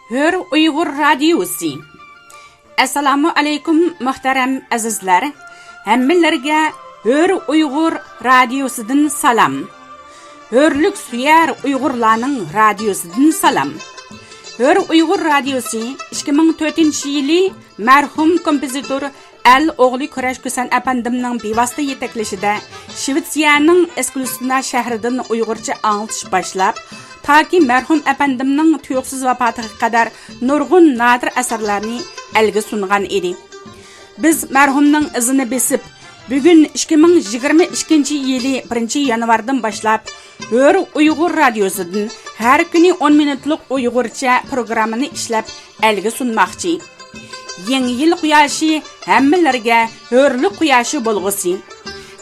Hör Uyghur Radiosi. Assalamu alaykum muhtaram azizlar. Hammalarga Hör Uyghur Radiosidan salam. Hörlük suyar Uyg'urlarning radiosidan salam. Hör Uyghur Radiosi 2004-yili marhum kompozitor Al-O'g'li Kurash Kusan apandimning bevosita yetaklashida Shvetsiyaning Eskilstuna shahridan Uyg'urcha anglatish boshlab, toki marhum apandimning tuyuqsiz vafotiga qadar nurg'un nadir asarlarni elga sungan edi. Biz marhumning izini besib, bugun 2022-yili 1-yanvardan boshlab Hör Uyg'ur Radiosidan har kuni 10 minutlik Uyg'urcha programmani ishlab elga sunmoqchi. Yangi yil quyoshi hammalarga hurlik quyoshi bo'lg'usi.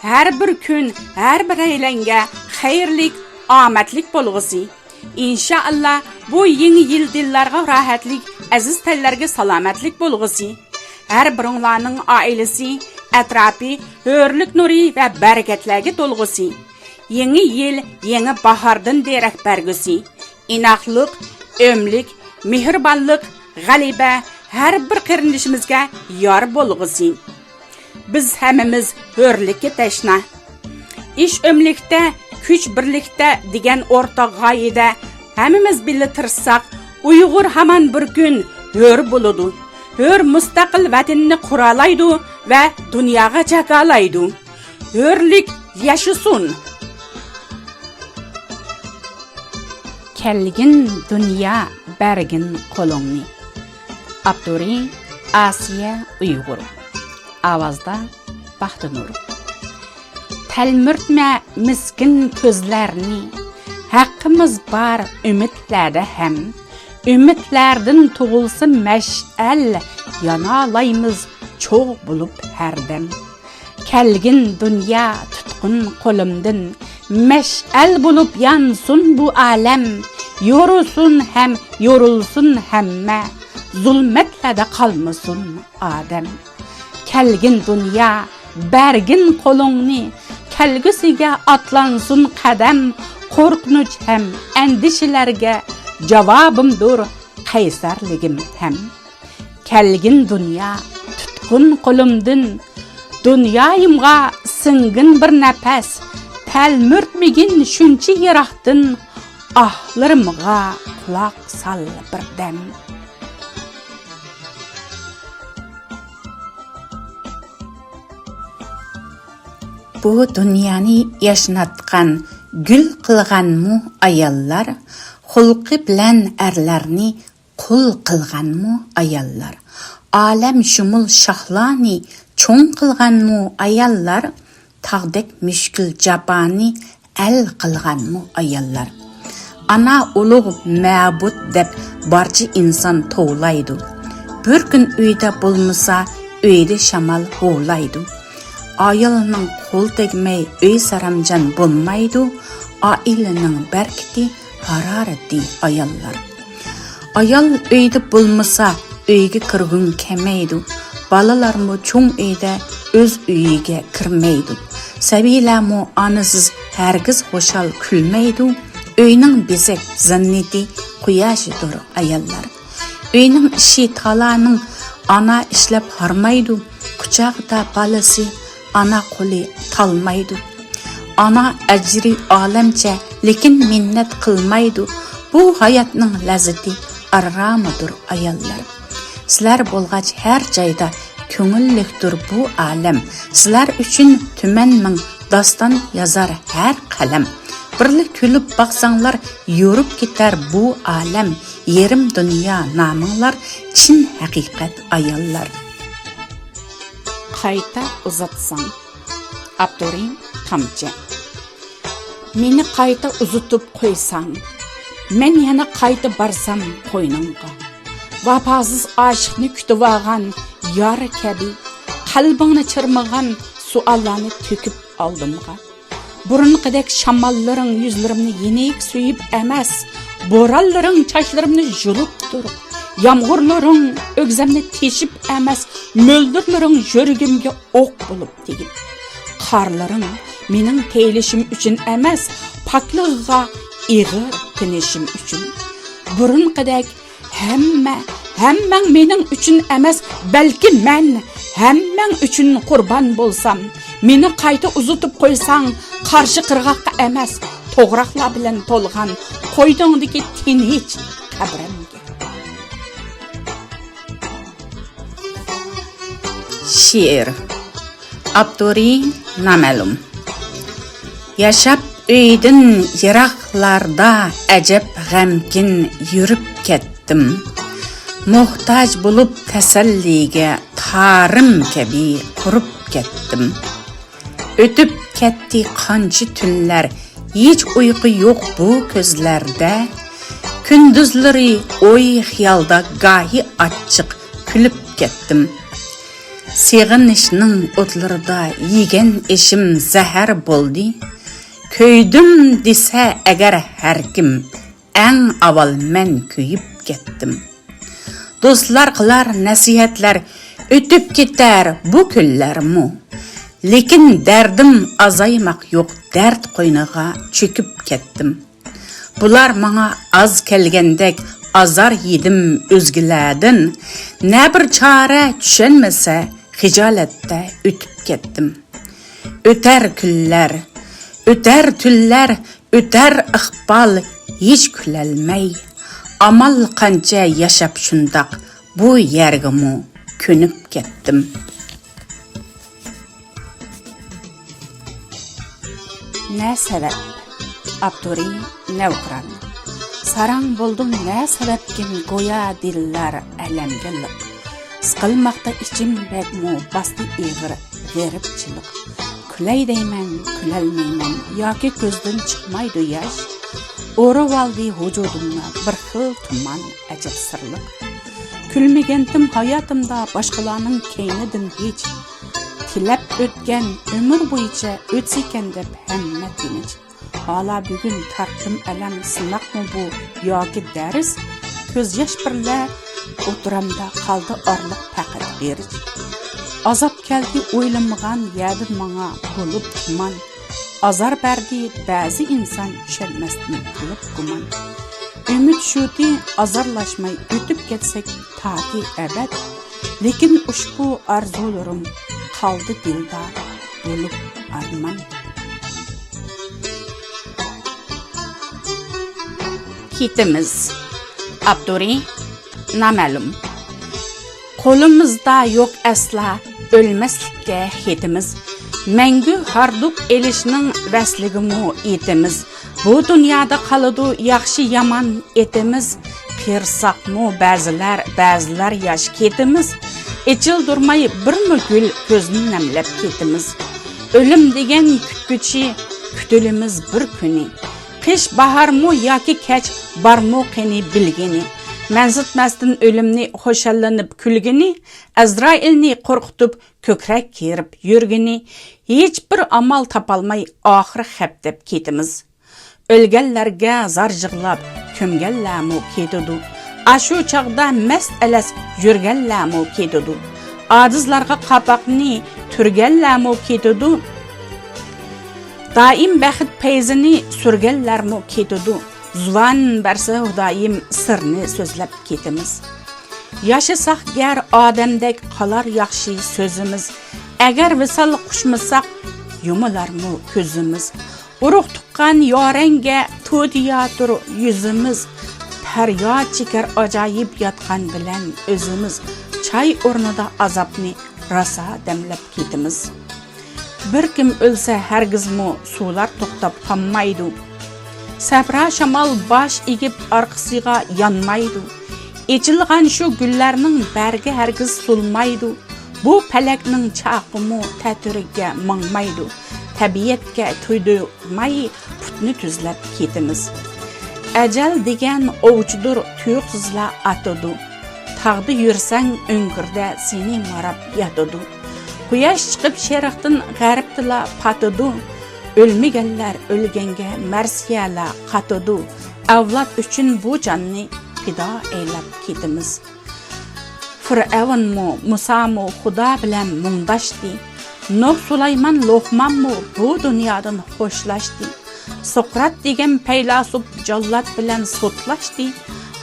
Har bir kun, har bir aylanga xayrlik, omadlik bo'lg'usi. İnşallah bu yangi yil dillarga rohatlik, aziz tillarga salomatlik bo'lg'usi. Har biringlarning oilasi, atrofi hurlik nuri va barakatlarga to'lg'usi. Yangi yil yangi bahordan derak bergusi. Inoqlik, o'mlik, mehribonlik, g'alaba har bir qarindishimizga yor bo'lg'usi. Biz hammamiz hurlikka tashna. Ish o'mlikda, kuch birlikda degan o'rtoq g'oyada hammamiz birga tirsak, Uyg'ur hamon bir kun hur bo'ladi. Hur mustaqil vatanni quralaydi va dunyoga jakalaydi. Hurlik yashasin. Kelgin dunyo bergin qo'lingni. Abduri Asiya Uyg'ur. Ovozda Baxtinur. Talmurtma miskin ko'zlarni. Haqqimiz bor umidlarda ham. Umidlardan tug'ilsin mash'al, yonalaymiz cho'g' bo'lib hardam. Kelgin dunyo tutqun qo'limdan, mash'al bo'lib yansun bu alam. Yorulsun ham, yorulsun hamma. Zulmetlarda qalmasin odam. Kelgin dunyo, bergin qo'lingni, kelgusiga atlansin qadam. Qo'rqinch ham, andishalarga javobimdir qaysarligim ham. Kelgin dunyo, tutqun qo'limdan, dunyoyimga singin bir nafas. Talmurtmigin shuncha yiroqdan, ohlarimga quloq sol bir dam. Bu dunyoni yashnatgan, gul qilganmu ayollar, xulqi bilan erlarni qul qilganmu ayollar, olam shumul shohlani cho'ng qilganmu ayollar, tog'dek mushkul jaboni al qilganmu ayollar. Ana ulug' ma'bud deb barcha inson tovlaydi. Bir kun uyda bo'lmasa, uyda shamol hovlaydi. Ayolning qo'l tegmay uy saramjan bo'lmaydi. Oilaning barkati, harorati ayollar. Ayol uyda bo'lmasa, uyga kirgun kelmaydi. Balalarmu cho'ng uyda o'z uyiga kirmaydi. Sabilamu onasiz hargiz xo'shal kulmaydi. Uyning bezak zinnati quyoshidir ayollar. Uyning ishi talaning ana ishlab harmaydi. Quchoqda balasi ana qo'li talmaydi. Ana ajri olamcha, lekin minnat qilmaydi. Bu hayotning lazzati arramidir ayollar. Sizlar bo'lg'ach har joyda ko'ngillikdir bu olam. Sizlar uchun tumanning doston yozar har qalam. Birlik kulib baqsanglar, yurib ketar bu olam. Yerim dunyo nominglar, chin haqiqat ayollar. Qayta uzatsam. Abduri Qamchi. Meni qayta uzutib qo'ysam, men yana qayta barsam qo'yningga. Vafosiz oshiqni kutib olgan yor kabi, qalbingni chirmagan suollarni to'kib oldimga. Burunqidek shamollaring yuzlarimni yenik suyib emas, bo'ronlaring sochlarimni yulib turib, yomg'irlaring o'g'zimni teshib emas, mo'ldirlaring yuragimga o'q bo'lib tegib. Qarlaring mening teyilishim uchun emas, pokligiga ig'ir tinishim uchun. Burunqidek Hemmen mening uchun emas, balki men hemmen uchun qurban bo'lsam, meni qayta uzutib qo'ysang, qarshi qirg'oqqa emas, to'g'raqlar bilan to'lgan qo'ydingdagi tinch qabrimga. She'r Abduri nama'lum. Yashab öydin yiroqlarda ajab g'amkin yurib ketdim. Muhtoj bo'lib tasalliga tarim kabi qurib ketdim. O'tib ketdi qancha tunlar, hech uyqu yo'q bu ko'zlarda. Kunduzlari o'y xiyolda gahi achchiq kulib ketdim. Seg'inishning o'tlarida yegan ishim zahar bo'ldi. Ko'ydim desa agar har kim, eng avval men kuyib ketdim. Do'stlar qilar nasihatlar, o'tib ketar bu kunlarmu. Lekin dardim azaymaq yo'q, dard qo'yniga cho'kib ketdim. Bular menga az kelgandek azar yedim o'zgilardan. Ne bir chora tushunmasa, hijolatda o'tib ketdim. O'tar kunlar, o'tar tunlar, o'tar iqbol, hech kulolmay. Amal qancha yashab shundoq, bu yergamu ko'nib ketdim. Ne sebep? Abduri Nevqran. Sarang buldum ne sebepkin goya diller alamgillik. Sıkılmakta içim bekmu bastı iğir veripçilik. Küley deymen, külelmeymen, yoki gözden çıkmaydı yaş. O'rib oldi vujudimni bir xil tuman ajab sirliq. Kulmagandim hayotimda boshqalarning keynidan hech. Tilab o'tgan umr bo'yicha o'tsekan deb hamma tinch. Hala bugun tartdim alam sinaqmi bu yoki dars? Ko'z yosh birla o'tiramda qoldi orliq faqat berish. Azob keldi o'ylamag'an yadi menga bo'lib tuman. Azar berdi ba'zi inson tushunmasdan qilib guman. Umid shuki azarlashmay o'tib ketsak taki abad. Lekin ushbu arzularim qoldi dilda bo'lib arman. Kitimiz Abduri nama'lum. Qo'limizda yo'q asla o'lmaslikka hitimiz. Mengu harduk elishning vasligimu etimiz. Bu dunyoda qoladi yaxshi yomon etimiz. Qirsaqmu ba'zilar yosh ketimiz. Echildirmay bir gul ko'zni namlab ketimiz. O'lim degan kutguchi kutilimiz bir kuni. Qish baharmu yoki kech barmu qeni bilgini. Manzitmasdan o'limni xo'shallanib kulgini, Azrailni qo'rqitib ko'krak kerib yurgini, hech bir amal topolmay oxir xap deb ketimiz. O'lganlarga zarjig'lab ko'mganlarmu ketidi. Ashu chaqda mast alas yurganlarmu ketidi. Ojizlarga qapoqni turganlarmu ketidi. Daim baxit payzini surganlarmu ketidi. Zuvan barsa Xudoyim sirni so'zlab ketimiz. Yashasak gar odamdek qolar yaxshi so'zimiz. Agar visal qushmasak yumalarmu ko'zimiz. Urug' tuqqan yoranga to'diyatur yuzimiz. Faryod chekar ajoyib yotgan bilan o'zimiz. Chay o'rnida azobni rosa damlab ketimiz. Bir kim o'lsa hargizmu suvlar to'xtab qolmaydi. Sabra shamol bosh egib orqasiga yonmaydi. Echilgan shu gullarning bargi hargiz sulmaydi. Bu palakning chaqimi ta'tiriga mangmaydi. Tabiatga to'ydirmay putni tuzlab ketimiz. Ajal degan ovchidir tuyuqsizlar atadi. Tag'di yursang o'ngirda seni marab yatadi. Quyosh chiqib sharqdan g'arbda patadi. Ölmegenler ölgenge mersiyala qatadu. Avlad üçün bu canni fida eylab ketimiz. Firavun mu, Musa mu Xudo bilan mungdashdi. Nuh, Sulayman, Luqman mu bu dunyodan xo'shlashdi. Sokrat degan faylasuf jollat bilan sotlashdi.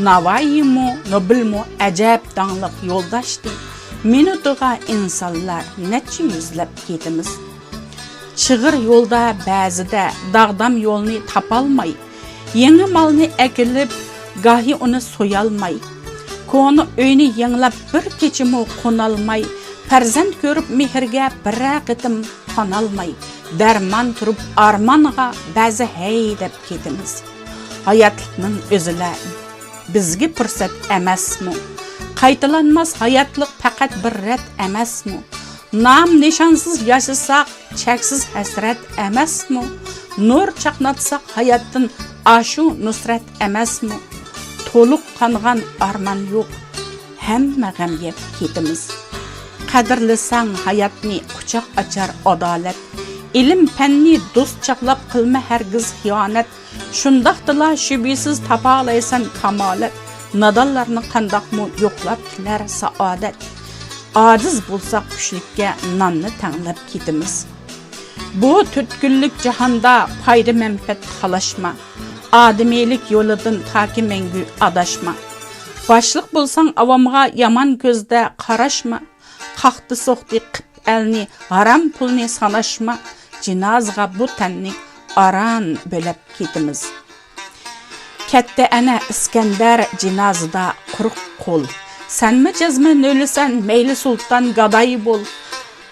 Navoiymi, Nobelmi ajab dangliq yo'ldashdi. Minutiga insonlar necha yuzlab ketimiz. Chig'ir yo'lda ba'zida dag'dam yo'lni topolmay, yangi molni ekilib, gahi uni so'yolmay, ko'ni uyni yanglab bir kechimi qo'nolmay, farzand ko'rib mehrga bir qitim qonolmay, darmon turib armonga ba'zi hey deb ketimiz. Hayotlikning o'zila bizga fursat emasmi? Qaytalanmas hayotlik faqat bir rat emasmi? Nam nishonsiz yashasak cheksiz hasrat emasmi? Nur chaqnatsak hayotdan ashu nusrat emasmi? To'liq qangan arman yo'q, hamma g'amga ketimiz. Qadrlasang hayotni quchoq ochar adolat, ilm fanni do'st chaqlab qilma hargiz xiyonat. Shundaqdila shubisiz topalaysan kamolat, nadonlarni qandoqmi yo'qlab kelar saodat. Aciz bo'lsak kuchlikka nonni tanglab ketimiz. Bu tutkunlik jahonda foyda manfaat talashma, odamiylik yo'lidan taki mengu adashma. Boshliq bo'lsang avomga yomon ko'zda qarashma, qaqdi so'qdi qip elni haram pulni sanashma, jinozga bu tanni aran bo'lib ketimiz. Katta ana Iskandar jinozida quruq qo'l, sanmi jazmi nölisan meyli sultan gaday bo'l.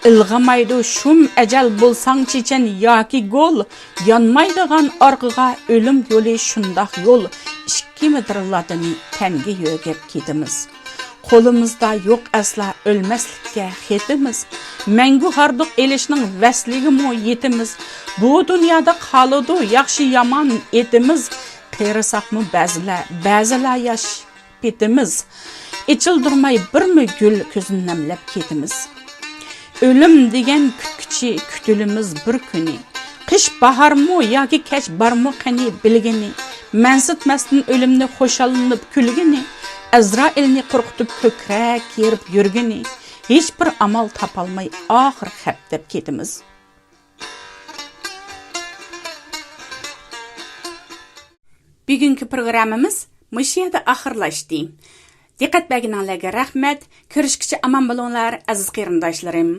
Ilg'amaydi shum ajal bo'lsang chechen yoki gol, yonmaydigan orqaga o'lim yo'li shundoq yo'l. 2 metrlarni tanga yo'gab ketimiz. Qo'limizda yo'q asla o'lmaslikka xetimiz. Mangu harduq elishning vasligimi yetimiz. Bu dunyoda qoladi yaxshi yomon etimiz. Qerisaqmi ba'zilar yosh petimiz. İçildirmay birmi gül ko'zini namlab ketimiz. O'lim degan kutkichi kutilimiz bir kuni. Qish baharmi yoki kech barmi qani bilgini. Mansitmasdan o'limni xo'shallanib kulgini. Azrailni qo'rqitib ko'krak yerib yurgini. Hech bir amal topolmay oxir xap deb ketimiz. Bugungi programmamiz mush yerda oxirlashdi. Diqqat berganingizga rahmat. Ko'rishguncha aman bo'linglar aziz qarindoshlarim.